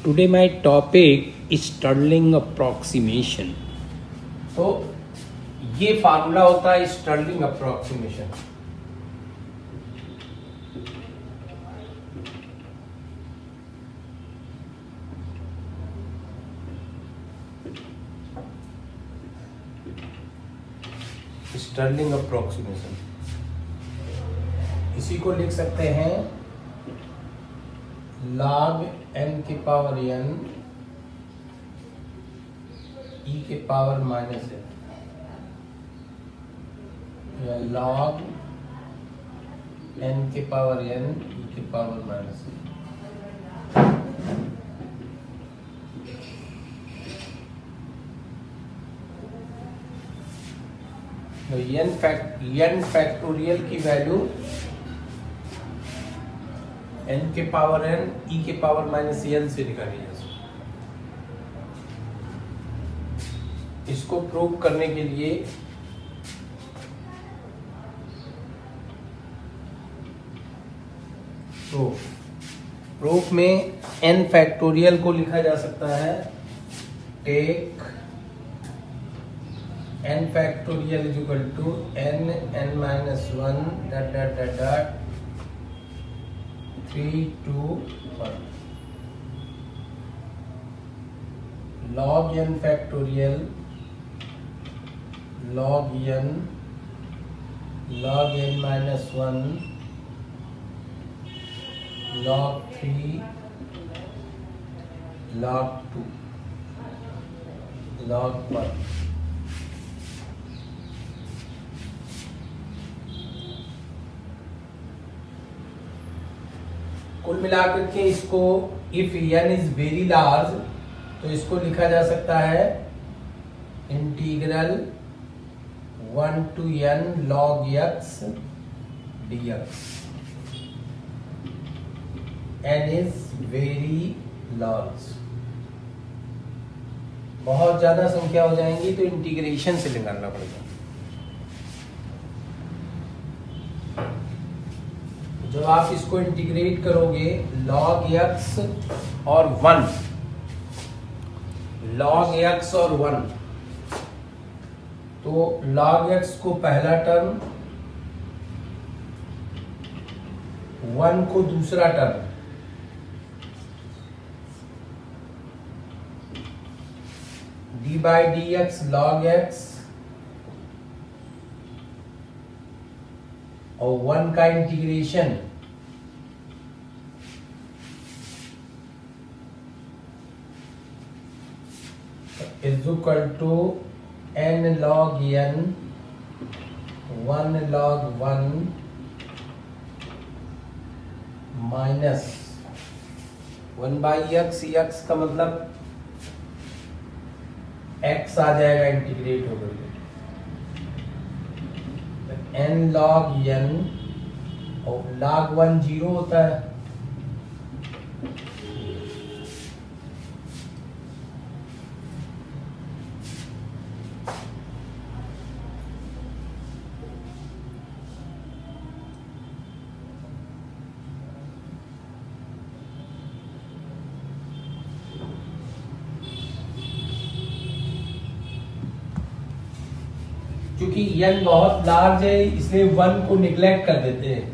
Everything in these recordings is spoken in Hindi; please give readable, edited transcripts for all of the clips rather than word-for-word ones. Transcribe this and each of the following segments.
Today my topic is Stirling approximation. तो ये फार्मूला होता है स्टर्लिंग अप्रोक्सीमेशन. स्टर्लिंग अप्रोक्सीमेशन इसी को लिख सकते हैं log n की पावर n e के पावर माइनस n या log n के पावर n e के पावर माइनस n. तो n फैक्टोरियल की वैल्यू n के पावर n e के पावर माइनस n से निकाली जा सकती. इसको प्रूव करने के लिए तो प्रूफ में n फैक्टोरियल को लिखा जा सकता है take n factorial is equal to n minus 1 dot dot dot dot 3 2 1 log n factorial log n minus 1 log 3 log 2 log 1. कुल मिलाकर के इसको if n is very large तो इसको लिखा जा सकता है integral 1 to n log x dx. n is very large. बहुत ज्यादा संख्या हो जाएंगी तो इंटीग्रेशन से निकालना पड़ेगा. जब आप इसको इंटीग्रेट करोगे log x और 1 log x और 1 तो log x को पहला टर्म 1 को दूसरा term d by dx log x और 1 का integration is equal to n log n 1 log 1 minus 1 by x. x का मतलब x आ जाएगा इंटीग्रेट होकर n log n और log 1 जीरो होता है. क्योंकि n बहुत लार्ज है इसलिए 1 को निग्लेक्ट कर देते हैं.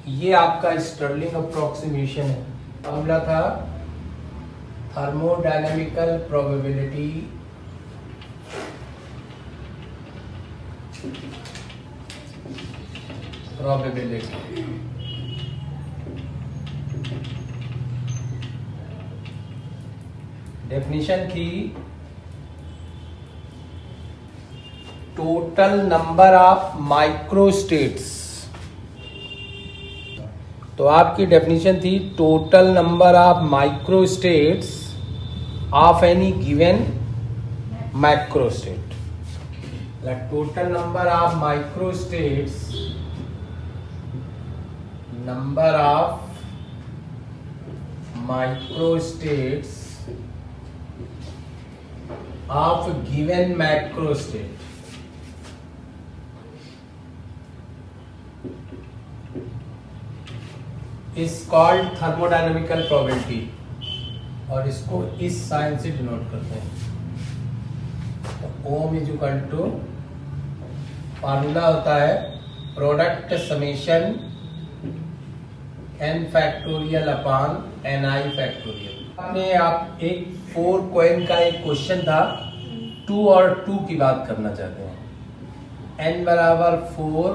ये आपका स्टर्लिंग अप्रोक्सीमेशन है. फॉर्मूला था थर्मोडायनेमिकल प्रोबेबिलिटी डेफिनेशन थी टोटल नंबर ऑफ माइक्रोस्टेट्स. तो आपकी डेफिनेशन थी total number of microstates of any given macrostate. Total number of microstates number of microstates of given macro state is called thermodynamical probability, और इसको इस साइन से डिनोट करते हैं। तो ओम इज इक्वल टू, फार्मूला होता है product summation n factorial upon ni factorial. आपने आप एक 4 कॉइन का एक क्वेश्चन था, 2 और 2 की बात करना चाहते हैं। n बराबर 4,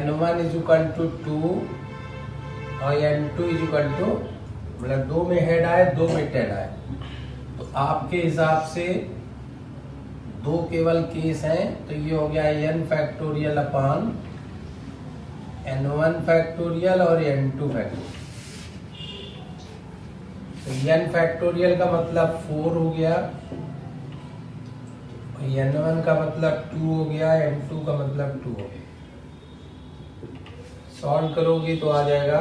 n1 इज इक्वल टू 2 और n2 इज इक्वल टू, मतलब 2 में हेड आए 2 में टेल आए। तो आपके हिसाब से 2 केवल केस हैं, तो ये हो गया n factorial upon n1 factorial और n2 फैक्टोरियल। तो n फैक्टोरियल का मतलब 4 हो गया, n1 का मतलब 2 हो गया, n2 का मतलब 2 हो गया। सॉल्व करोगे तो आ जाएगा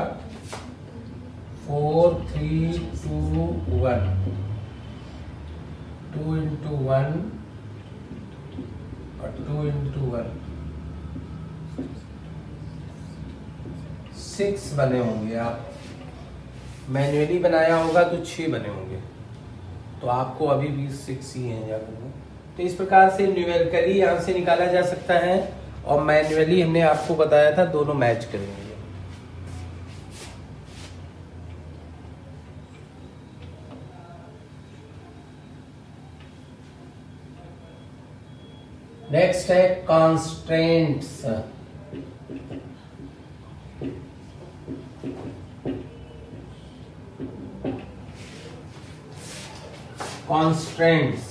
4 3 2 1, 2 into 1 और 2 into 1, 6 बने होंगे। आप मैन्युअली बनाया होगा तो 6 बने होंगे, तो आपको अभी भी 6 ही हैं जाकर। तो इस प्रकार से न्यूमेरिकली यहाँ से निकाला जा सकता है, और मैन्युअली हमने आपको बताया था दोनों मैच करेंगे। नेक्स्ट है constraints. Constraints.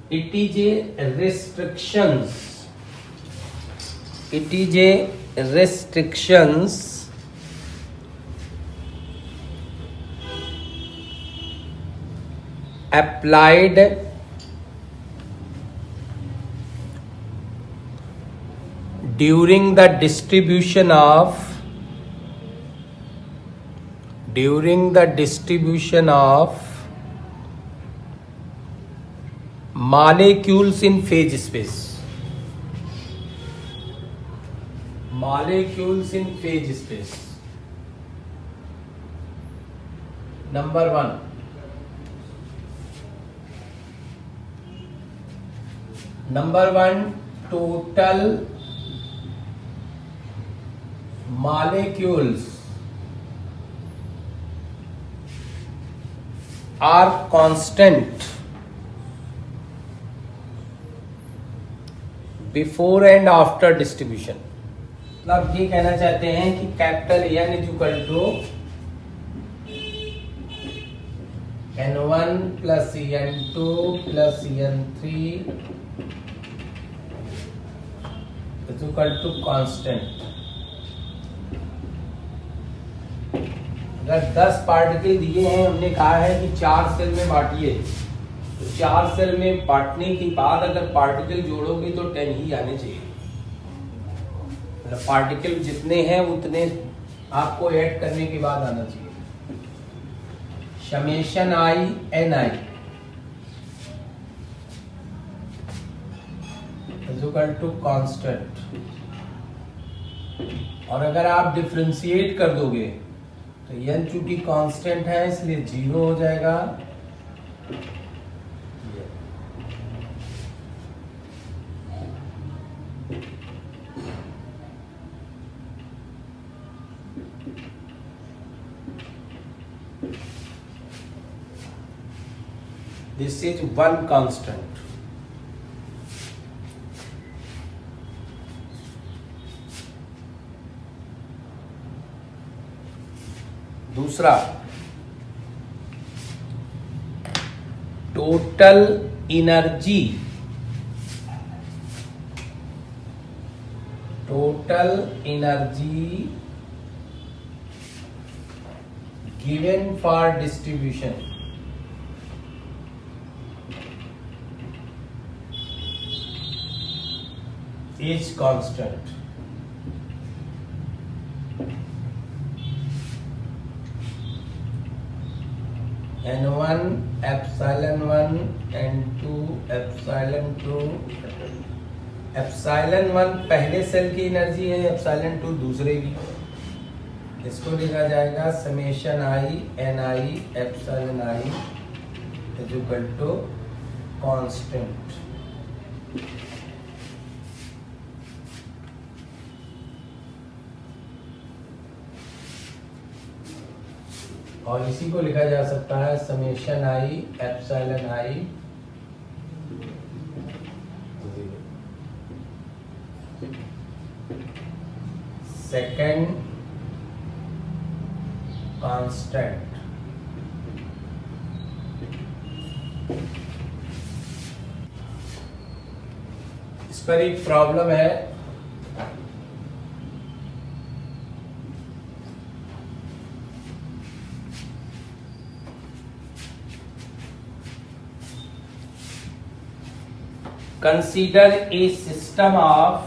It is a restrictions. It is a restrictions applied during the distribution of molecules in phase space. Molecules in phase space. Number 1, total molecules are constant before and after distribution। मतलब ये कहना चाहते हैं कि capital N is equal to N1 plus N2 plus N3 is equal to constant. अगर 10 पार्टिकल दिए हैं, हमने कहा है कि 4 सेल में बांटिए, तो 4 सेल में बांटने के बाद अगर पार्टिकल जोड़ोगे तो 10 ही आने चाहिए। मतलब पार्टिकल जितने हैं उतने आपको ऐड करने के बाद आना चाहिए। Summation I N I is equal to constant. और अगर आप डिफरेंशिएट कर दोगे तो n चूंकि कांस्टेंट है इसलिए 0 हो जाएगा। This is one constant। दूसरा, total energy given for distribution is constant. N1 epsilon 1, N2 epsilon 2. epsilon 1 पहले सेल की एनर्जी है, epsilon 2 दूसरे की। इसको लिखा जाएगा summation i ni epsilon I is equal to constant. और इसी को लिखा जा सकता है समेशन i epsilon i second constant. इस पर एक प्रॉब्लम है, consider a system of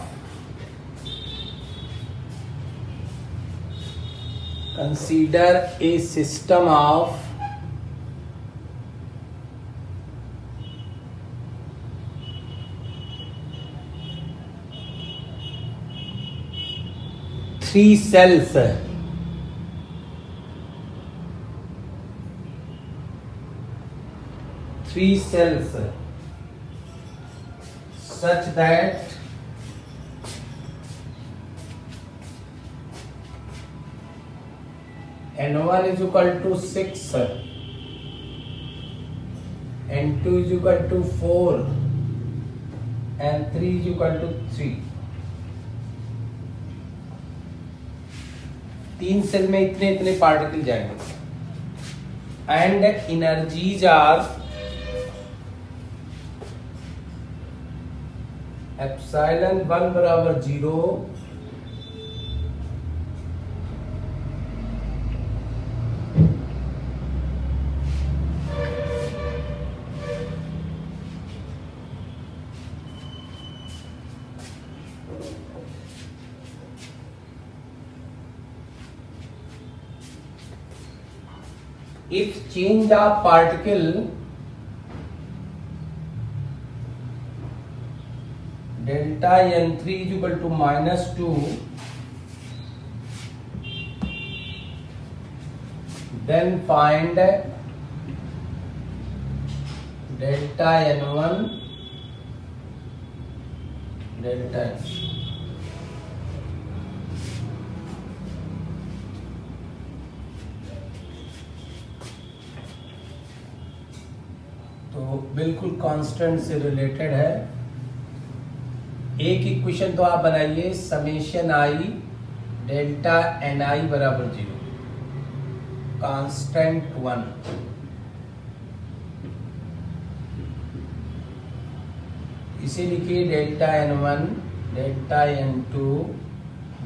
three cells such that N1 is equal to 6, N2 is equal to 4, N3 is equal to 3। तीन सेल में इतने इतने पार्टिकल जाएंगे एंड एनर्जीज आर एप्सिलॉन 1 बराबर 0, if change of particle delta n3 is equal to -2, then find delta n1 delta n2। तो बिल्कुल कांस्टेंट से रिलेटेड है। एक इक्वेशन तो आप बनाइए समेशन i डेल्टा ni बराबर 0, कांस्टेंट 1। इसे लिखिए delta n1 delta n2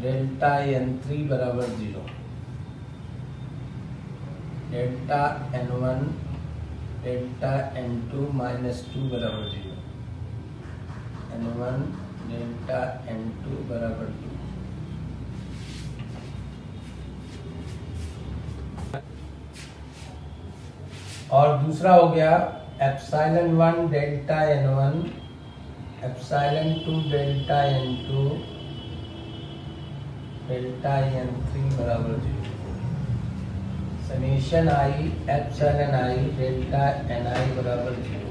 delta n3 बराबर 0, डेल्टा n1 डेल्टा n2 -2 बराबर 0, n1 डेल्टा n2 बराबर 2। और दूसरा हो गया epsilon 1 delta n1 epsilon 2 delta n2 delta n3 बराबर 0, summation i epsilon i delta ni बराबर 0,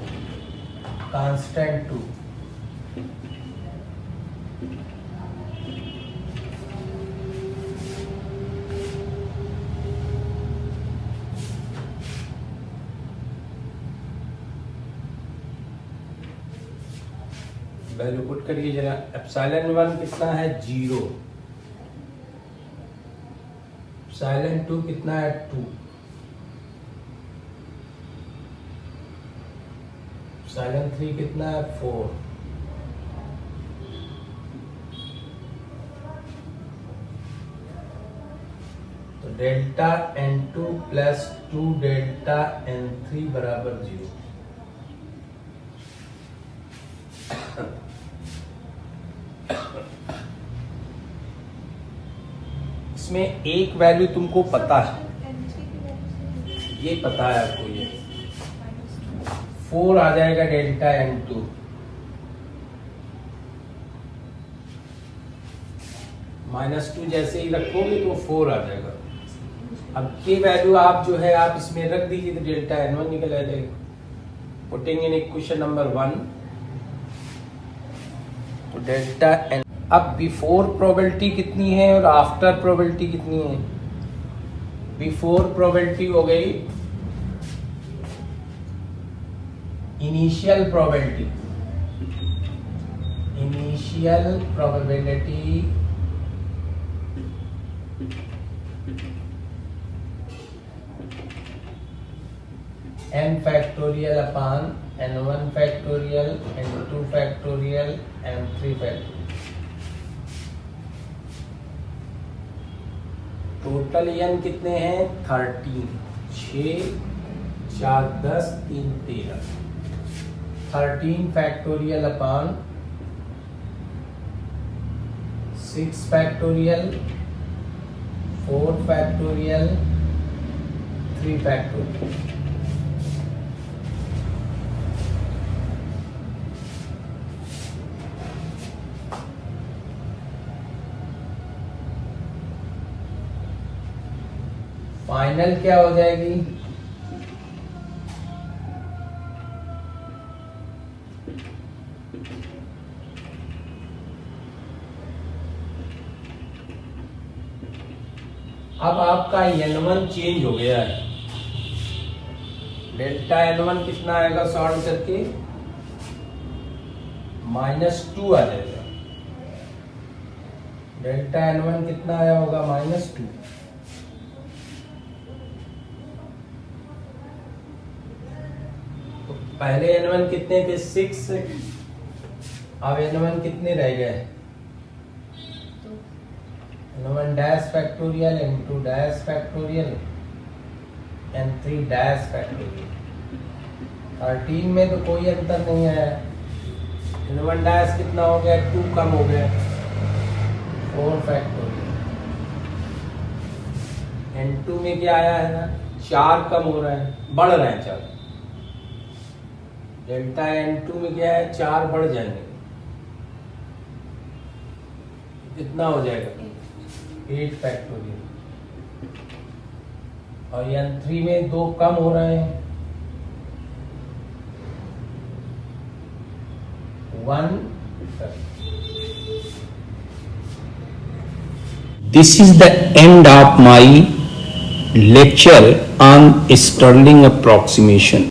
कांस्टेंट 2। वैल्यू पुट करिए जरा। एप्सिलॉन 1 कितना है 0, एप्सिलॉन 2 कितना है 2, एप्सिलॉन 3 कितना है 4, तो delta n2 plus 2 delta n3 बराबर 0। इसमें एक वैल्यू तुमको पता है, ये पता है आपको, ये 4 आ जाएगा डेल्टा n2। -2 जैसे ही रखोगे तो 4 आ जाएगा। अब के वैल्यू आप जो है आप इसमें रख दीजिए तो डेल्टा n1 निकल आ जाएगा। पुटिंग इन इक्वेशन नंबर 1 तो डेल्टा n। अब बिफोर प्रोबेबिलिटी कितनी है और आफ्टर प्रोबेबिलिटी कितनी है? बिफोर प्रोबेबिलिटी हो गई initial probability, initial probability n factorial upon n1 factorial n2 factorial n3 factorial. Total n कितने हैं? 13, 6, 4, 10, 3, 13। 13 फैक्टोरियल अपान 6 फैक्टोरियल, 4 फैक्टोरियल, 3 फैक्टोरियल। फाइनल क्या हो जाएगी? अब आपका n1 चेंज हो गया है। डेल्टा n1 कितना आएगा सॉल्व करके? -2 आ जाएगा। डेल्टा n1 कितना आया होगा? -2। पहले n1 कितने थे? 6। अब n1 कितने रह गए? n1 dash factorial, n2 dash factorial, n3 dash factorial. 13 में तो कोई अंतर नहीं है। n1 डैश कितना हो गया? 2 कम हो गया, 4 फैक्टोरियल। n2 में क्या आया है ना? 4 कम हो रहा है, बढ़ रहे हैं 4। डेल्टा n2 में क्या है? 4 बढ़ जाएंगे, कितना हो जाएगा? 8 फैक्टोरियल। और n3 में 2 कम हो रहे हैं, 1। This is the end of my lecture on Stirling approximation.